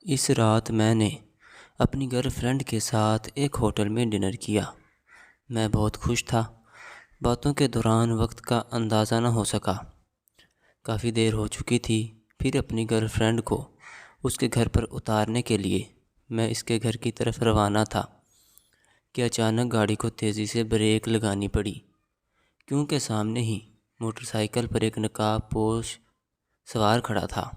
اس رات میں نے اپنی گرل فرینڈ کے ساتھ ایک ہوٹل میں ڈنر کیا۔ میں بہت خوش تھا۔ باتوں کے دوران وقت کا اندازہ نہ ہو سکا۔ کافی دیر ہو چکی تھی۔ پھر اپنی گرل فرینڈ کو اس کے گھر پر اتارنے کے لیے میں اس کے گھر کی طرف روانہ تھا کہ اچانک گاڑی کو تیزی سے بریک لگانی پڑی، کیونکہ سامنے ہی موٹر سائیکل پر ایک نقاب پوش سوار کھڑا تھا۔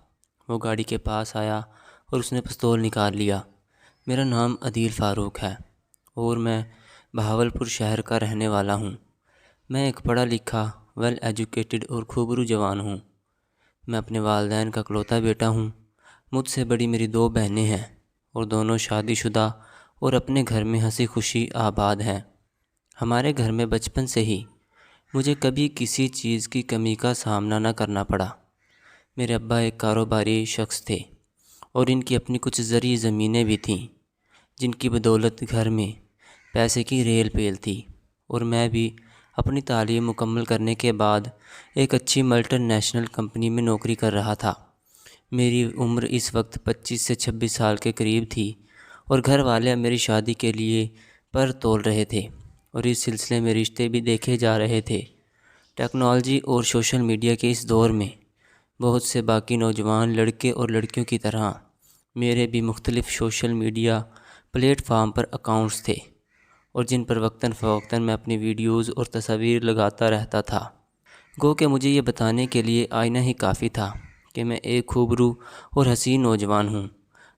وہ گاڑی کے پاس آیا اور اس نے پستول نکال لیا۔ میرا نام عدیل فاروق ہے اور میں بہاولپور شہر کا رہنے والا ہوں۔ میں ایک پڑھا لکھا، ویل ایجوکیٹڈ اور خوبرو جوان ہوں۔ میں اپنے والدین کا اکلوتا بیٹا ہوں۔ مجھ سے بڑی میری 2 بہنیں ہیں اور دونوں شادی شدہ اور اپنے گھر میں ہنسی خوشی آباد ہیں۔ ہمارے گھر میں بچپن سے ہی مجھے کبھی کسی چیز کی کمی کا سامنا نہ کرنا پڑا۔ میرے ابا ایک کاروباری شخص تھے اور ان کی اپنی کچھ زرعی زمینیں بھی تھیں، جن کی بدولت گھر میں پیسے کی ریل پیل تھی، اور میں بھی اپنی تعلیم مکمل کرنے کے بعد ایک اچھی ملٹی نیشنل کمپنی میں نوکری کر رہا تھا۔ میری عمر اس وقت 25 سے 26 سال کے قریب تھی اور گھر والے میری شادی کے لیے پر تول رہے تھے اور اس سلسلے میں رشتے بھی دیکھے جا رہے تھے۔ ٹیکنالوجی اور سوشل میڈیا کے اس دور میں بہت سے باقی نوجوان لڑکے اور لڑکیوں کی طرح میرے بھی مختلف سوشل میڈیا پلیٹ فارم پر اکاؤنٹس تھے، اور جن پر وقتاً فوقتاً میں اپنی ویڈیوز اور تصاویر لگاتا رہتا تھا۔ گو کہ مجھے یہ بتانے کے لیے آئینہ ہی کافی تھا کہ میں ایک خوبرو اور حسین نوجوان ہوں،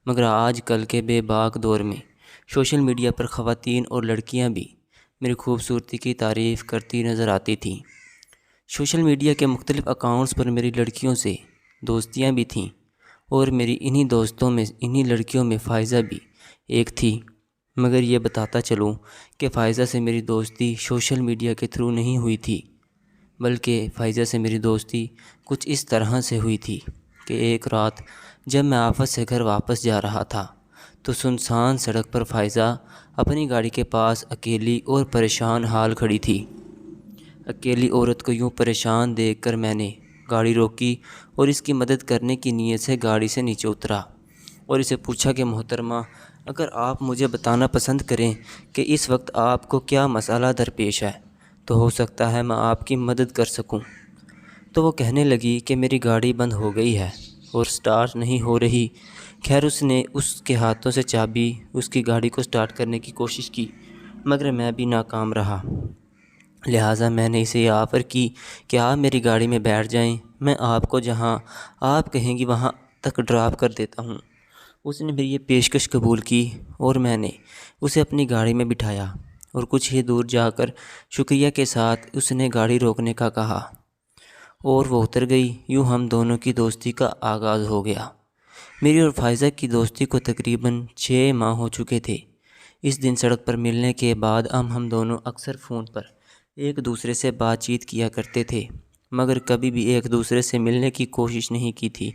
مگر آج کل کے بے باک دور میں سوشل میڈیا پر خواتین اور لڑکیاں بھی میری خوبصورتی کی تعریف کرتی نظر آتی تھیں۔ سوشل میڈیا کے مختلف اکاؤنٹس پر میری لڑکیوں سے دوستیاں بھی تھیں، اور میری انہی لڑکیوں میں فائزہ بھی ایک تھی۔ مگر یہ بتاتا چلوں کہ فائزہ سے میری دوستی سوشل میڈیا کے تھرو نہیں ہوئی تھی، بلکہ فائزہ سے میری دوستی کچھ اس طرح سے ہوئی تھی کہ ایک رات جب میں آفس سے گھر واپس جا رہا تھا تو سنسان سڑک پر فائزہ اپنی گاڑی کے پاس اکیلی اور پریشان حال کھڑی تھی۔ اکیلی عورت کو یوں پریشان دیکھ کر میں نے گاڑی روکی اور اس کی مدد کرنے کی نیت سے گاڑی سے نیچے اترا اور اسے پوچھا کہ محترمہ، اگر آپ مجھے بتانا پسند کریں کہ اس وقت آپ کو کیا مسئلہ درپیش ہے تو ہو سکتا ہے میں آپ کی مدد کر سکوں۔ تو وہ کہنے لگی کہ میری گاڑی بند ہو گئی ہے اور سٹارٹ نہیں ہو رہی۔ خیر اس نے اس کے ہاتھوں سے چابی اس کی گاڑی کو سٹارٹ کرنے کی کوشش کی، مگر میں بھی ناکام رہا۔ لہٰذا میں نے اسے یہ آفر کی کہ آپ میری گاڑی میں بیٹھ جائیں، میں آپ کو جہاں آپ کہیں گی وہاں تک ڈراپ کر دیتا ہوں۔ اس نے میری یہ پیشکش قبول کی اور میں نے اسے اپنی گاڑی میں بٹھایا اور کچھ ہی دور جا کر شکریہ کے ساتھ اس نے گاڑی روکنے کا کہا اور وہ اتر گئی۔ یوں ہم دونوں کی دوستی کا آغاز ہو گیا۔ میری اور فائزہ کی دوستی کو تقریباً 6 ماہ ہو چکے تھے۔ اس دن سڑک پر ملنے کے بعد ہم دونوں اکثر فون پر ایک دوسرے سے بات چیت کیا کرتے تھے، مگر کبھی بھی ایک دوسرے سے ملنے کی کوشش نہیں کی تھی۔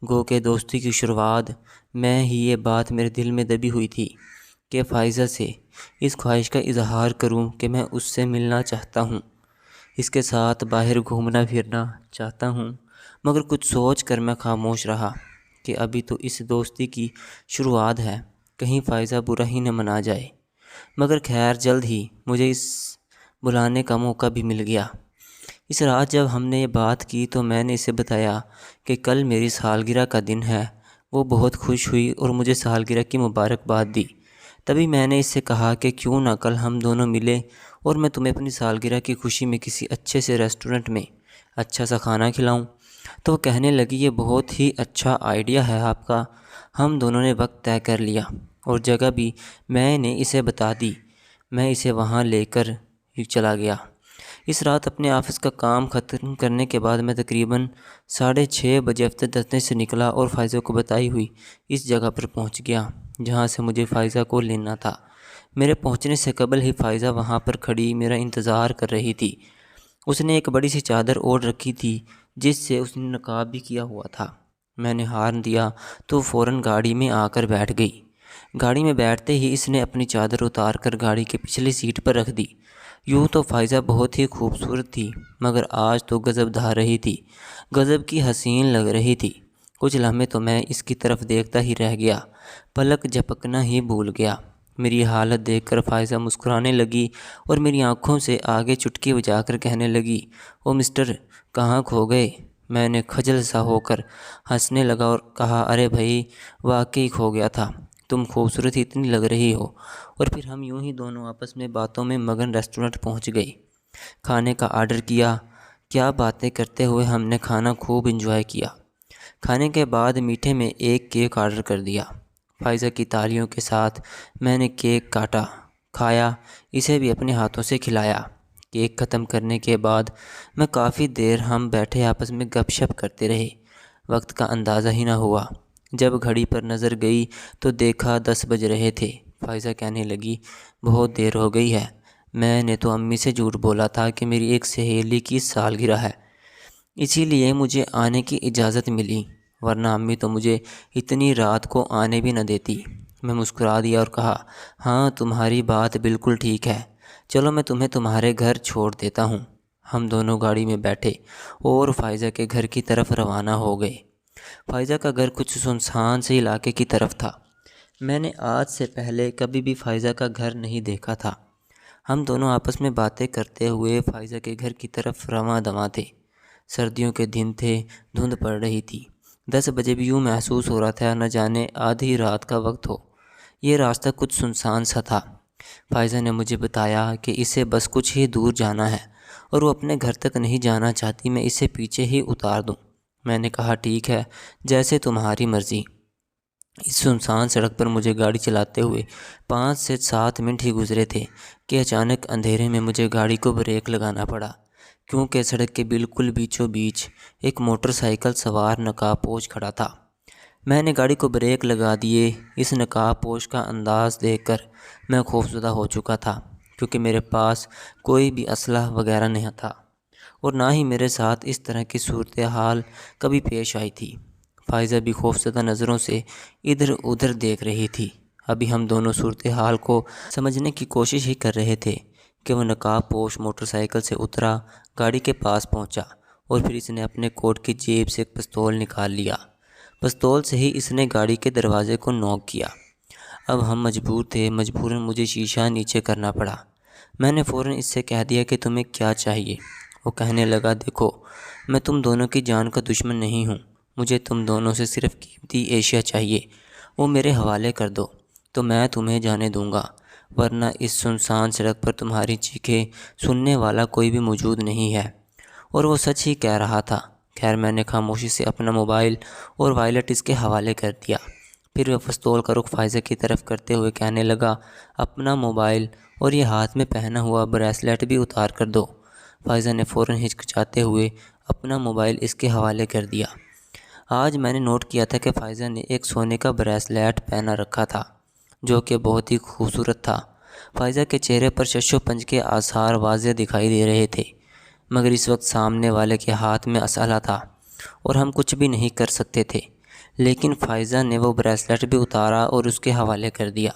گو کہ دوستی کی شروعات میں ہی یہ بات میرے دل میں دبی ہوئی تھی کہ فائزہ سے اس خواہش کا اظہار کروں کہ میں اس سے ملنا چاہتا ہوں، اس کے ساتھ باہر گھومنا پھرنا چاہتا ہوں، مگر کچھ سوچ کر میں خاموش رہا کہ ابھی تو اس دوستی کی شروعات ہے، کہیں فائزہ برا ہی نہ منا جائے۔ مگر خیر جلد ہی مجھے اس بلانے کا موقع بھی مل گیا۔ اس رات جب ہم نے یہ بات کی تو میں نے اسے بتایا کہ کل میری سالگرہ کا دن ہے۔ وہ بہت خوش ہوئی اور مجھے سالگرہ کی مبارکباد دی۔ تبھی میں نے اس سے کہا کہ کیوں نہ کل ہم دونوں ملیں اور میں تمہیں اپنی سالگرہ کی خوشی میں کسی اچھے سے ریسٹورنٹ میں اچھا سا کھانا کھلاؤں۔ تو وہ کہنے لگی یہ بہت ہی اچھا آئیڈیا ہے آپ کا۔ ہم دونوں نے وقت طے کر لیا اور جگہ بھی میں نے اسے بتا دی۔ میں اسے وہاں لے کر چلا گیا۔ اس رات اپنے آفس کا کام ختم کرنے کے بعد میں تقریباً 6:30 بجے دفتر سے نکلا اور فائزہ کو بتائی ہوئی اس جگہ پر پہنچ گیا جہاں سے مجھے فائزہ کو لینا تھا۔ میرے پہنچنے سے قبل ہی فائزہ وہاں پر کھڑی میرا انتظار کر رہی تھی۔ اس نے ایک بڑی سی چادر اوڑھ رکھی تھی جس سے اس نے نقاب بھی کیا ہوا تھا۔ میں نے ہارن دیا تو فوراً گاڑی میں آ کر بیٹھ گئی۔ گاڑی میں بیٹھتے ہی اس نے اپنی چادر اتار کر گاڑی کے پچھلی سیٹ پر رکھ دی۔ یوں تو فائزہ بہت ہی خوبصورت تھی، مگر آج تو غضب دھا رہی تھی، غضب کی حسین لگ رہی تھی۔ کچھ لمحے تو میں اس کی طرف دیکھتا ہی رہ گیا، پلک جھپکنا ہی بھول گیا۔ میری حالت دیکھ کر فائزہ مسکرانے لگی اور میری آنکھوں سے آگے چٹکی بجا کر کہنے لگی، او مسٹر، کہاں کھو گئے؟ میں نے خجل سا ہو کر ہنسنے لگا اور کہا، ارے بھائی، واقعی کھو گیا تھا، تم خوبصورت ہی اتنی لگ رہی ہو۔ اور پھر ہم یوں ہی دونوں آپس میں باتوں میں مگن ریسٹورنٹ پہنچ گئے، کھانے کا آرڈر کیا۔ کیا باتیں کرتے ہوئے ہم نے کھانا خوب انجوائے کیا۔ کھانے کے بعد میٹھے میں ایک کیک آرڈر کر دیا۔ فائزہ کی تالیوں کے ساتھ میں نے کیک کاٹا، کھایا، اسے بھی اپنے ہاتھوں سے کھلایا۔ کیک ختم کرنے کے بعد میں کافی دیر ہم بیٹھے آپس میں گپ شپ کرتے رہے، وقت کا اندازہ ہی نہ ہوا۔ جب گھڑی پر نظر گئی تو دیکھا 10 بج رہے تھے۔ فائزہ کہنے لگی، بہت دیر ہو گئی ہے، میں نے تو امی سے جھوٹ بولا تھا کہ میری ایک سہیلی کی سالگرہ ہے، اسی لیے مجھے آنے کی اجازت ملی، ورنہ امی تو مجھے اتنی رات کو آنے بھی نہ دیتی۔ میں مسکرا دیا اور کہا، ہاں تمہاری بات بالکل ٹھیک ہے، چلو میں تمہیں تمہارے گھر چھوڑ دیتا ہوں۔ ہم دونوں گاڑی میں بیٹھے اور فائزہ کے گھر کی طرف روانہ ہو گئے۔ فائزہ کا گھر کچھ سنسان سے علاقے کی طرف تھا۔ میں نے آج سے پہلے کبھی بھی فائزہ کا گھر نہیں دیکھا تھا۔ ہم دونوں آپس میں باتیں کرتے ہوئے فائزہ کے گھر کی طرف رواں دواں تھے۔ سردیوں کے دن تھے، دھند پڑ رہی تھی۔ 10 بجے بھی یوں محسوس ہو رہا تھا نہ جانے آدھی رات کا وقت ہو۔ یہ راستہ کچھ سنسان سا تھا۔ فائزہ نے مجھے بتایا کہ اسے بس کچھ ہی دور جانا ہے اور وہ اپنے گھر تک نہیں جانا چاہتی، میں اسے پیچھے ہی اتار دوں۔ میں نے کہا، ٹھیک ہے، جیسے تمہاری مرضی۔ اس سنسان سڑک پر مجھے گاڑی چلاتے ہوئے 5 سے 7 منٹ ہی گزرے تھے کہ اچانک اندھیرے میں مجھے گاڑی کو بریک لگانا پڑا، کیونکہ سڑک کے بالکل بیچوں بیچ ایک موٹر سائیکل سوار نقاب پوش کھڑا تھا۔ میں نے گاڑی کو بریک لگا دیے۔ اس نقاب پوش کا انداز دیکھ کر میں خوفزدہ ہو چکا تھا، کیونکہ میرے پاس کوئی بھی اسلحہ وغیرہ نہیں تھا اور نہ ہی میرے ساتھ اس طرح کی صورتحال کبھی پیش آئی تھی۔ فائزہ بھی خوفزدہ نظروں سے ادھر ادھر دیکھ رہی تھی۔ ابھی ہم دونوں صورتحال کو سمجھنے کی کوشش ہی کر رہے تھے کہ وہ نقاب پوش موٹر سائیکل سے اترا، گاڑی کے پاس پہنچا اور پھر اس نے اپنے کوٹ کی جیب سے ایک پستول نکال لیا۔ پستول سے ہی اس نے گاڑی کے دروازے کو نوک کیا۔ اب ہم مجبور تھے، مجبوراً مجھے شیشہ نیچے کرنا پڑا۔ میں نے فوراً اس سے کہہ دیا کہ تمہیں کیا چاہیے۔ وہ کہنے لگا، دیکھو، میں تم دونوں کی جان کا دشمن نہیں ہوں، مجھے تم دونوں سے صرف قیمتی اشیاء چاہیے، وہ میرے حوالے کر دو تو میں تمہیں جانے دوں گا، ورنہ اس سنسان سڑک پر تمہاری چیخیں سننے والا کوئی بھی موجود نہیں ہے۔ اور وہ سچ ہی کہہ رہا تھا۔ خیر، میں نے خاموشی سے اپنا موبائل اور وائلٹ اس کے حوالے کر دیا۔ پھر وہ پستول کا رخ فائزہ کی طرف کرتے ہوئے کہنے لگا، اپنا موبائل اور یہ ہاتھ میں پہنا ہوا بریسلیٹ بھی اتار کر دو۔ فائزہ نے فوراً ہچکچاتے ہوئے اپنا موبائل اس کے حوالے کر دیا۔ آج میں نے نوٹ کیا تھا کہ فائزہ نے ایک سونے کا بریسلیٹ پہنا رکھا تھا، جو کہ بہت ہی خوبصورت تھا۔ فائزہ کے چہرے پر شش و پنج کے آثار واضح دکھائی دے رہے تھے، مگر اس وقت سامنے والے کے ہاتھ میں اسلحہ تھا اور ہم کچھ بھی نہیں کر سکتے تھے۔ لیکن فائزہ نے وہ بریسلیٹ بھی اتارا اور اس کے حوالے کر دیا۔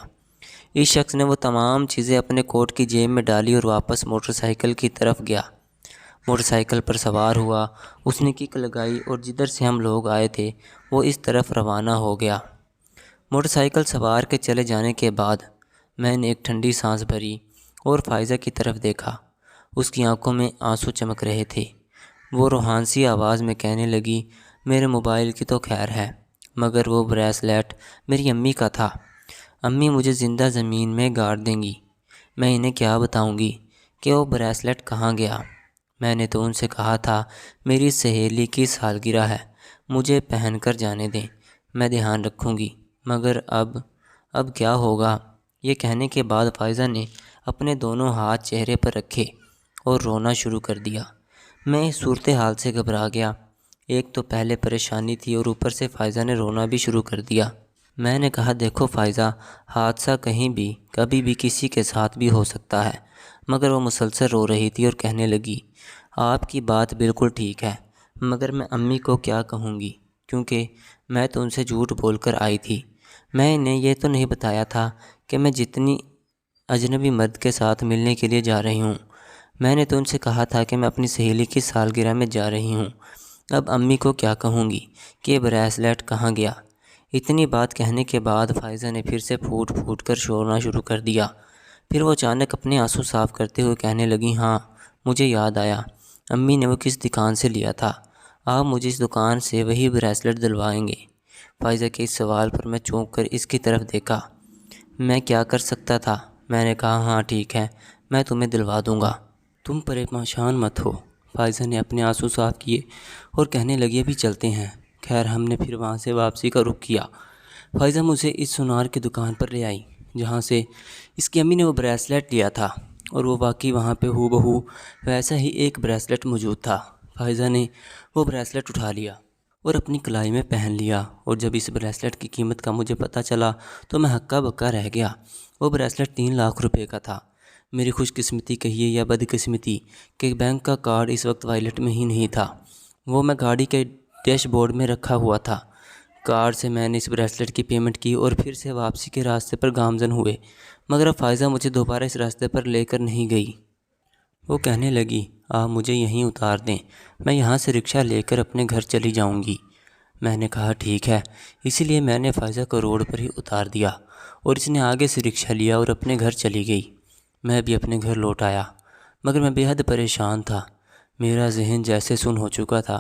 اس شخص نے وہ تمام چیزیں اپنے کوٹ کی جیب میں ڈالی اور واپس موٹر سائیکل کی طرف گیا۔ موٹر سائیکل پر سوار ہوا، اس نے کک لگائی اور جدھر سے ہم لوگ آئے تھے وہ اس طرف روانہ ہو گیا۔ موٹر سائیکل سوار کے چلے جانے کے بعد میں نے ایک ٹھنڈی سانس بھری اور فائزہ کی طرف دیکھا۔ اس کی آنکھوں میں آنسو چمک رہے تھے۔ وہ روحانسی آواز میں کہنے لگی، میرے موبائل کی تو خیر ہے، مگر وہ بریسلیٹ میری امی کا تھا۔ امی مجھے زندہ زمین میں گاڑ دیں گی، میں انہیں کیا بتاؤں گی کہ وہ بریسلیٹ کہاں گیا۔ میں نے تو ان سے کہا تھا، میری سہیلی کی سالگرہ ہے، مجھے پہن کر جانے دیں، میں دھیان رکھوں گی، مگر اب کیا ہوگا۔ یہ کہنے کے بعد فائزہ نے اپنے دونوں ہاتھ چہرے پر رکھے اور رونا شروع کر دیا۔ میں اس صورتحال سے گھبرا گیا۔ ایک تو پہلے پریشانی تھی اور اوپر سے فائزہ نے رونا بھی شروع کر دیا۔ میں نے کہا، دیکھو فائزہ، حادثہ کہیں بھی کبھی بھی کسی کے ساتھ بھی ہو سکتا ہے۔ مگر وہ مسلسل رو رہی تھی اور کہنے لگی، آپ کی بات بالکل ٹھیک ہے، مگر میں امی کو کیا کہوں گی، کیونکہ میں تو ان سے جھوٹ بول کر آئی تھی۔ میں انہیں یہ تو نہیں بتایا تھا کہ میں جتنی اجنبی مرد کے ساتھ ملنے کے لیے جا رہی ہوں۔ میں نے تو ان سے کہا تھا کہ میں اپنی سہیلی کی سالگرہ میں جا رہی ہوں۔ اب امی کو کیا کہوں گی کہ بریسلیٹ کہاں گیا؟ اتنی بات کہنے کے بعد فائزہ نے پھر سے پھوٹ پھوٹ کر رونا شروع کر دیا۔ پھر وہ اچانک اپنے آنسو صاف کرتے ہوئے کہنے لگی، ہاں مجھے یاد آیا، امی نے وہ کس دکان سے لیا تھا، آپ مجھے اس دکان سے وہی بریسلیٹ دلوائیں گے؟ فائزہ کے اس سوال پر میں چونک کر اس کی طرف دیکھا۔ میں کیا کر سکتا تھا؟ میں نے کہا، ہاں ٹھیک ہے، میں تمہیں دلوا دوں گا، تم پریشان مت ہو۔ فائزہ نے اپنے آنسو صاف کیے اور کہنے لگی، ابھی چلتے ہیں۔ خیر ہم نے پھر وہاں سے واپسی کا رخ کیا۔ فائزہ مجھے اس سونار کی دکان پر لے آئی جہاں سے اس کی امی نے وہ بریسلیٹ لیا تھا، اور وہ واقعی وہاں پہ ہو بہو ویسا ہی ایک بریسلیٹ موجود تھا۔ فائزہ نے وہ بریسلیٹ اٹھا لیا اور اپنی کلائی میں پہن لیا، اور جب اس بریسلیٹ کی قیمت کا مجھے پتہ چلا تو میں ہکا بکا رہ گیا۔ وہ بریسلیٹ 3 لاکھ روپے کا تھا۔ میری خوش قسمتی کہیے یا بد قسمتی کہ بینک کا کارڈ اس وقت وائلٹ میں ہی نہیں تھا، وہ میں گاڑی کے ڈیش بورڈ میں رکھا ہوا تھا۔ کارڈ سے میں نے اس بریسلیٹ کی پیمنٹ کی اور پھر سے واپسی کے راستے پر گامزن ہوئے، مگر اب فائزہ مجھے دوبارہ اس راستے پر لے کر نہیں گئی۔ وہ کہنے لگی، آپ مجھے یہیں اتار دیں، میں یہاں سے رکشہ لے کر اپنے گھر چلی جاؤں گی۔ میں نے کہا ٹھیک ہے، اسی لیے میں نے فائزہ کو روڈ پر ہی اتار دیا اور اس نے آگے سے رکشہ لیا اور اپنے گھر چلی گئی۔ میں بھی اپنے گھر لوٹ آیا، مگر میں بے حد پریشان تھا، میرا ذہن جیسے سن ہو چکا تھا۔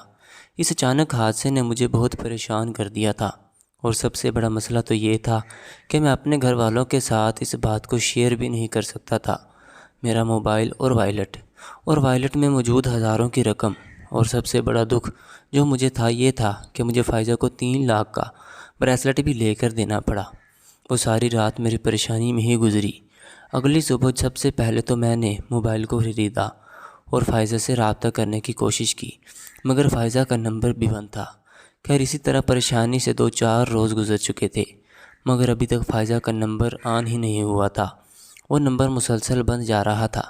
اس اچانک حادثے نے مجھے بہت پریشان کر دیا تھا، اور سب سے بڑا مسئلہ تو یہ تھا کہ میں اپنے گھر والوں کے ساتھ اس بات کو شیئر بھی نہیں کر سکتا تھا۔ میرا موبائل اور وائلٹ میں موجود ہزاروں کی رقم، اور سب سے بڑا دکھ جو مجھے تھا یہ تھا کہ مجھے فائزہ کو 3 لاکھ کا بریسلیٹ بھی لے کر دینا پڑا۔ وہ ساری رات میری پریشانی میں ہی گزری۔ اگلی صبح سب سے پہلے تو میں نے موبائل کو خریدا اور فائزہ سے رابطہ کرنے کی کوشش کی، مگر فائزہ کا نمبر بھی بند تھا۔ خیر اسی طرح پریشانی سے 2-4 روز گزر چکے تھے، مگر ابھی تک فائزہ کا نمبر آن ہی نہیں ہوا تھا، وہ نمبر مسلسل بند جا رہا تھا۔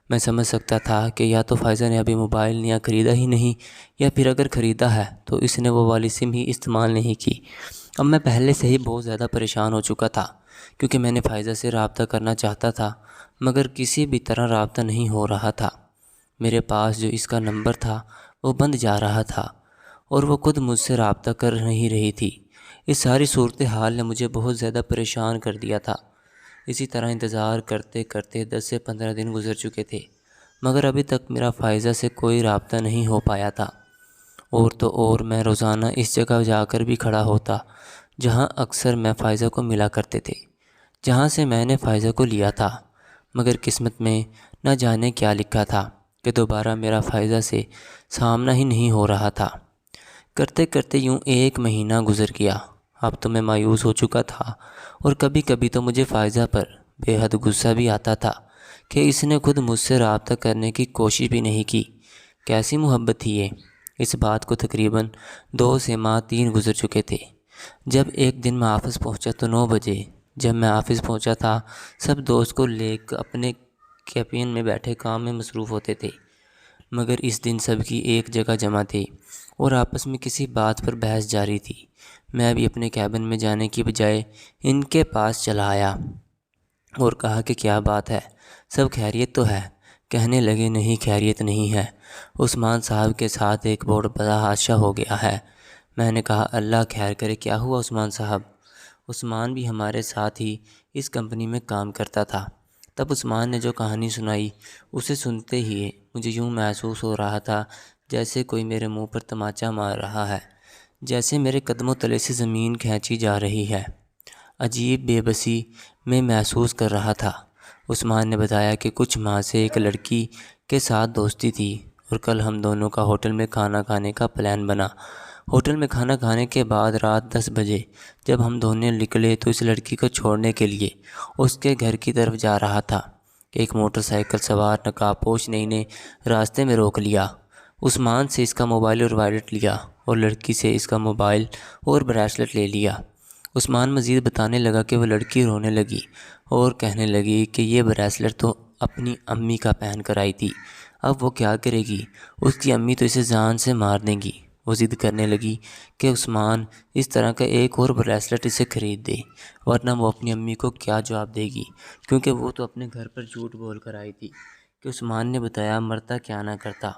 میں سمجھ سکتا تھا کہ یا تو فائزہ نے ابھی موبائل نیا خریدا ہی نہیں، یا پھر اگر خریدا ہے تو اس نے وہ والی سم ہی استعمال نہیں کی۔ اب میں پہلے سے ہی بہت زیادہ پریشان ہو چکا تھا، کیونکہ میں نے فائزہ سے رابطہ کرنا چاہتا تھا، مگر کسی بھی طرح رابطہ نہیں ہو رہا تھا۔ میرے پاس جو اس کا نمبر تھا وہ بند جا رہا تھا، اور وہ خود مجھ سے رابطہ کر نہیں رہی تھی۔ اس ساری صورتحال نے مجھے بہت زیادہ پریشان کر دیا تھا۔ اسی طرح انتظار کرتے کرتے 10 سے 15 دن گزر چکے تھے، مگر ابھی تک میرا فائزہ سے کوئی رابطہ نہیں ہو پایا تھا۔ اور تو اور میں روزانہ اس جگہ جا کر بھی کھڑا ہوتا جہاں اکثر میں فائزہ کو ملا کرتے تھے، جہاں سے میں نے فائزہ کو لیا تھا، مگر قسمت میں نہ جانے کیا لکھا تھا کہ دوبارہ میرا فائزہ سے سامنا ہی نہیں ہو رہا تھا۔ کرتے کرتے یوں 1 مہینہ گزر گیا۔ اب تو میں مایوس ہو چکا تھا، اور کبھی کبھی تو مجھے فائزہ پر بے حد غصہ بھی آتا تھا کہ اس نے خود مجھ سے رابطہ کرنے کی کوشش بھی نہیں کی۔ کیسی محبت تھی یہ؟ اس بات کو تقریباً 2 سے 3 گزر چکے تھے، جب ایک دن میں آفس پہنچا تو 9 بجے۔ جب میں آفس پہنچا تھا سب دوست کو لے کر اپنے کیبن میں بیٹھے کام میں مصروف ہوتے تھے، مگر اس دن سب کی ایک جگہ جمع تھے اور آپس میں کسی بات پر بحث جاری تھی۔ میں بھی اپنے کیبن میں جانے کی بجائے ان کے پاس چلا آیا اور کہا کہ کیا بات ہے، سب خیریت تو ہے؟ کہنے لگے نہیں خیریت نہیں ہے، عثمان صاحب کے ساتھ ایک بہت بڑا حادثہ ہو گیا ہے۔ میں نے کہا اللہ خیر کرے، کیا ہوا عثمان صاحب؟ عثمان بھی ہمارے ساتھ ہی اس کمپنی میں کام کرتا تھا۔ تب عثمان نے جو کہانی سنائی اسے سنتے ہی مجھے یوں محسوس ہو رہا تھا جیسے کوئی میرے منہ پر تماچا مار رہا ہے، جیسے میرے قدموں تلے سے زمین کھینچی جا رہی ہے۔ عجیب بے بسی میں محسوس کر رہا تھا۔ عثمان نے بتایا کہ کچھ ماہ سے ایک لڑکی کے ساتھ دوستی تھی، اور کل ہم دونوں کا ہوٹل میں کھانا کھانے کا پلان بنا۔ ہوٹل میں کھانا کھانے کے بعد رات 10 بجے جب ہم دونوں نکلے تو اس لڑکی کو چھوڑنے کے لیے اس کے گھر کی طرف جا رہا تھا، ایک موٹر سائیکل سوار نقاب پوش نے راستے میں روک لیا۔ عثمان سے اس کا موبائل اور وائلٹ لیا، اور لڑکی سے اس کا موبائل اور بریسلیٹ لے لیا۔ عثمان مزید بتانے لگا کہ وہ لڑکی رونے لگی اور کہنے لگی کہ یہ بریسلیٹ تو اپنی امی کا پہن کر آئی تھی، اب وہ کیا کرے گی، اس کی امی تو اسے جان سے مار دیں گی۔ وہ ضد کرنے لگی کہ عثمان اس طرح کا ایک اور بریسلیٹ اسے خرید دے، ورنہ وہ اپنی امی کو کیا جواب دے گی، کیونکہ وہ تو اپنے گھر پر جھوٹ بول کر آئی تھی کہ عثمان نے بتایا مرتا کیا نہ کرتا،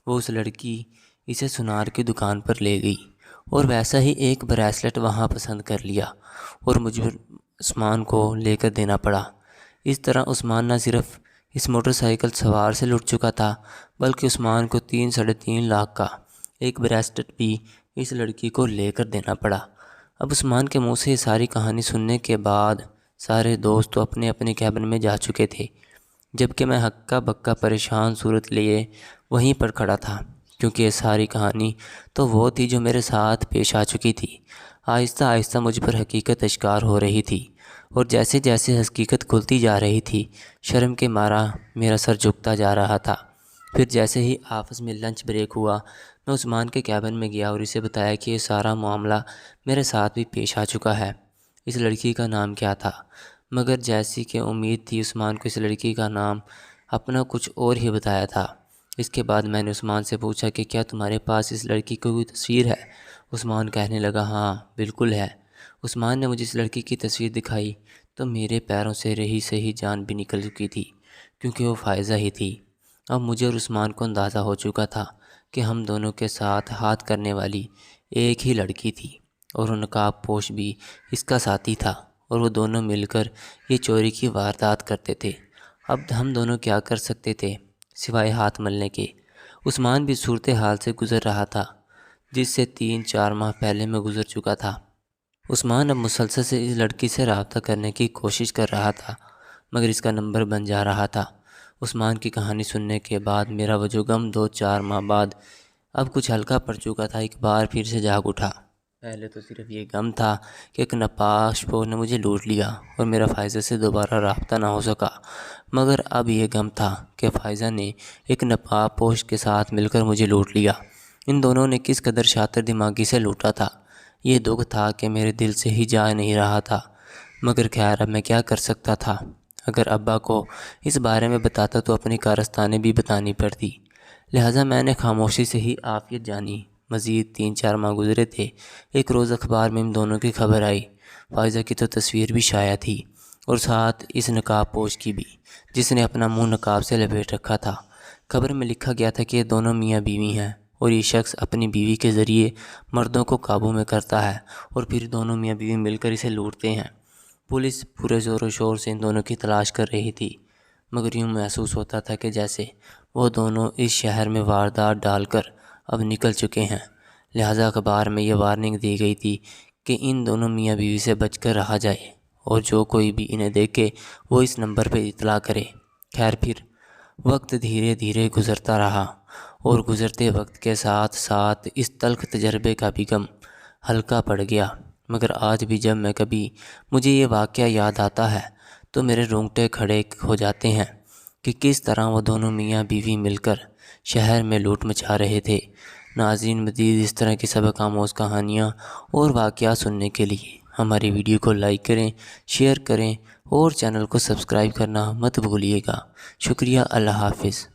وہ اس لڑکی اسے سونار کی دکان پر لے گئی اور ویسا ہی ایک بریسلٹ وہاں پسند کر لیا اور مجھے عثمان کو لے کر دینا پڑا۔ اس طرح عثمان نہ صرف اس موٹر سائیکل سوار سے لٹ چکا تھا بلکہ عثمان کو 3.5 لاکھ کا ایک بریسلٹ بھی اس لڑکی کو لے کر دینا پڑا۔ اب عثمان کے منہ سے یہ ساری کہانی سننے کے بعد سارے دوست تو اپنے اپنے کیبن میں جا چکے تھے، جبکہ میں ہکا بکا پریشان صورت لیے وہیں پر کھڑا تھا، کیونکہ یہ ساری کہانی تو وہ تھی جو میرے ساتھ پیش آ چکی تھی۔ آہستہ آہستہ مجھ پر حقیقت اشکار ہو رہی تھی، اور جیسے جیسے حقیقت کھلتی جا رہی تھی شرم کے مارا میرا سر جھکتا جا رہا تھا۔ پھر جیسے ہی آپس میں لنچ بریک ہوا، میں عثمان کے کیبن میں گیا اور اسے بتایا کہ یہ سارا معاملہ میرے ساتھ بھی پیش آ چکا ہے۔ اس لڑکی کا نام کیا تھا؟ مگر جیسی کہ امید تھی عثمان کو اس لڑکی کا نام اپنا کچھ اور ہی بتایا تھا۔ اس کے بعد میں نے عثمان سے پوچھا کہ کیا تمہارے پاس اس لڑکی کی کوئی تصویر ہے؟ عثمان کہنے لگا ہاں بالکل ہے۔ عثمان نے مجھے اس لڑکی کی تصویر دکھائی تو میرے پیروں سے رہی سہی جان بھی نکل چکی تھی، کیونکہ وہ فائزہ ہی تھی۔ اب مجھے اور عثمان کو اندازہ ہو چکا تھا کہ ہم دونوں کے ساتھ ہاتھ کرنے والی ایک ہی لڑکی تھی، اور وہ نقاب پوش بھی اس کا ساتھی تھا، اور وہ دونوں مل کر یہ چوری کی واردات کرتے تھے۔ اب ہم دونوں کیا کر سکتے تھے سوائے ہاتھ ملنے کے؟ عثمان بھی صورتحال سے گزر رہا تھا جس سے 3-4 ماہ پہلے میں گزر چکا تھا۔ عثمان اب مسلسل سے اس لڑکی سے رابطہ کرنے کی کوشش کر رہا تھا، مگر اس کا نمبر بن جا رہا تھا۔ عثمان کی کہانی سننے کے بعد میرا وجو غم 2-4 ماہ بعد اب کچھ ہلکا پڑ چکا تھا، ایک بار پھر سے جاگ اٹھا۔ پہلے تو صرف یہ غم تھا کہ ایک نپاش پور نے مجھے لوٹ لیا اور میرا فائزہ سے دوبارہ رابطہ نہ ہو سکا، مگر اب یہ غم تھا کہ فائزہ نے ایک نقاب پوش کے ساتھ مل کر مجھے لوٹ لیا۔ ان دونوں نے کس قدر شاطر دماغی سے لوٹا تھا، یہ دکھ تھا کہ میرے دل سے ہی جا نہیں رہا تھا، مگر خیر اب میں کیا کر سکتا تھا؟ اگر ابا کو اس بارے میں بتاتا تو اپنی کارستانیں بھی بتانی پڑتی، لہٰذا میں نے خاموشی سے ہی عافیت جانی۔ مزید 3-4 ماہ گزرے تھے۔ ایک روز اخبار میں ان دونوں کی خبر آئی، فائزہ کی تو تصویر بھی شائع تھی، اور ساتھ اس نقاب پوش کی بھی جس نے اپنا منہ نقاب سے لپیٹ رکھا تھا۔ خبر میں لکھا گیا تھا کہ یہ دونوں میاں بیوی ہیں، اور یہ شخص اپنی بیوی کے ذریعے مردوں کو قابو میں کرتا ہے، اور پھر دونوں میاں بیوی مل کر اسے لوٹتے ہیں۔ پولیس پورے زور و شور سے ان دونوں کی تلاش کر رہی تھی، مگر یوں محسوس ہوتا تھا کہ جیسے وہ دونوں اس شہر میں واردات ڈال کر اب نکل چکے ہیں۔ لہٰذا اخبار میں یہ وارننگ دی گئی تھی کہ ان دونوں میاں بیوی سے بچ کر رہا جائے، اور جو کوئی بھی انہیں دیکھے وہ اس نمبر پہ اطلاع کرے۔ خیر پھر وقت دھیرے دھیرے گزرتا رہا، اور گزرتے وقت کے ساتھ ساتھ اس تلخ تجربے کا بھی غم ہلکا پڑ گیا، مگر آج بھی جب میں کبھی مجھے یہ واقعہ یاد آتا ہے تو میرے رونگٹے کھڑے ہو جاتے ہیں کہ کس طرح وہ دونوں میاں بیوی مل کر شہر میں لوٹ مچا رہے تھے۔ ناظرین، مزید اس طرح کی سبق آموز کہانیاں اور واقعات سننے کے لیے ہماری ویڈیو کو لائک کریں، شیئر کریں اور چینل کو سبسکرائب کرنا مت بھولیے گا۔ شکریہ، اللہ حافظ۔